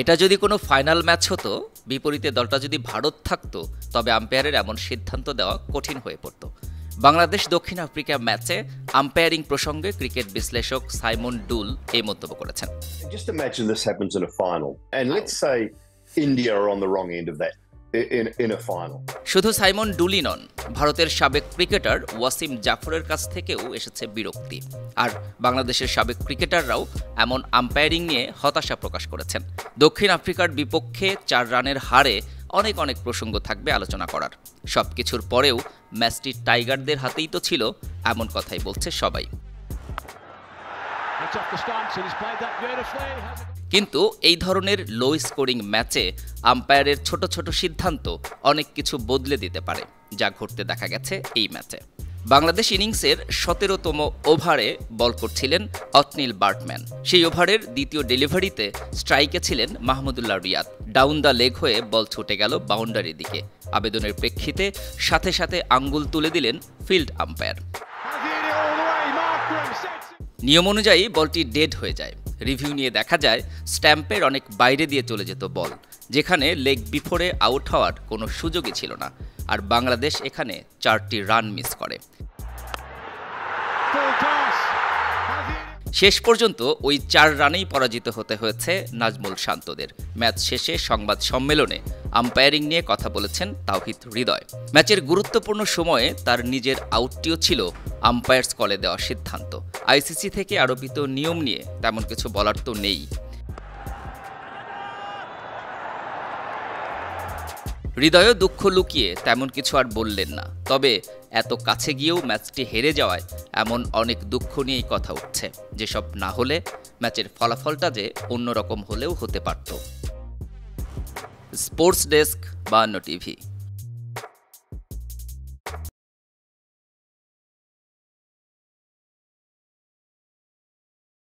এটা যদি কোনো ফাইনাল ম্যাচ হতো, বিপরীতে দলটা যদি ভারত থাকতো, তবে আম্পায়ারের এমন সিদ্ধান্ত দেওয়া কঠিন হয়ে পড়ত। বাংলাদেশ দক্ষিণ আফ্রিকা ম্যাচে আম্পায়ারিং প্রসঙ্গে ক্রিকেট বিশ্লেষক সাইমন ডুল এই মন্তব্য করেছেন। Just imagine this happens in a final and let's say India are on the wrong end of that in a final. শুধু সাইমন ডুলই নন, ভারতের সাবেক ক্রিকেটার ওয়াসিম জাফরের কাছ থেকেও এসেছে বিরক্তি। আর বাংলাদেশের সাবেক ক্রিকেটাররাও এমন আম্পায়ারিং নিয়ে হতাশা প্রকাশ করেছেন। দক্ষিণ আফ্রিকার বিপক্ষে 4 রানের হারে অনেক প্রসঙ্গ থাকবে আলোচনা করার। সবকিছুর পরেও ম্যাচটি টাইগারদের হাতেই তো ছিল, এমন কথাই বলছে সবাই। কিন্তু এই ধরনের লো স্কোরিং ম্যাচে আম্পায়ারের ছোট সিদ্ধান্ত অনেক কিছু বদলে দিতে পারে, যা ঘটতে দেখা গেছে এই ম্যাচে। বাংলাদেশ ইনিংসের 17তম ওভারে বল করছিলেন অতনিল বার্টম্যান। সেই ওভারের দ্বিতীয় ডেলিভারিতে স্ট্রাইকে ছিলেন Mahmudullah Riyad. Down the leg হয়ে বল ছুটে গেল বাউন্ডারির দিকে। আবেদনের প্রেক্ষিতে সাথে আঙ্গুল তুলে দিলেন ফিল্ড আম্পায়ার। নিয়ম অনুযায়ী বলটি ডেড হয়ে যায়। রিভিউ নিয়ে দেখা যায় স্ট্যাম্পের অনেক বাইরে দিয়ে চলে যেত বল, যেখানে লেগ বিফোরে আউট হওয়ার কোনো সুযোগই ছিল না। আর বাংলাদেশ এখানে 4টি রান মিস করে। শেষ পর্যন্ত ওই 4 রানেই পরাজিত হতে হয়েছে নাজমুল শান্তদের। ম্যাচ শেষে সংবাদ সম্মেলনে আম্পায়ারিং নিয়ে কথা বলেছেন তাওহিদ হৃদয়। ম্যাচের গুরুত্বপূর্ণ সময়ে তার নিজের আউটটিও ছিল আম্পায়ার্স কলে দেওয়া সিদ্ধান্ত। আইসিসি থেকে আরোপিত নিয়ম নিয়ে তেমন কিছু বলার তো নেই। হৃদয়ও দুঃখ লুকিয়ে তেমন কিছু আর বললেন না। তবে এত কাছে গিয়েও ম্যাচটি হেরে যাওয়ায় এমন অনেক দুঃখ নিয়েই কথা উঠছে, যেসব না হলে ম্যাচের ফলাফলটা যে অন্যরকম হলেও হতে পারত। Sports desk, 52 TV.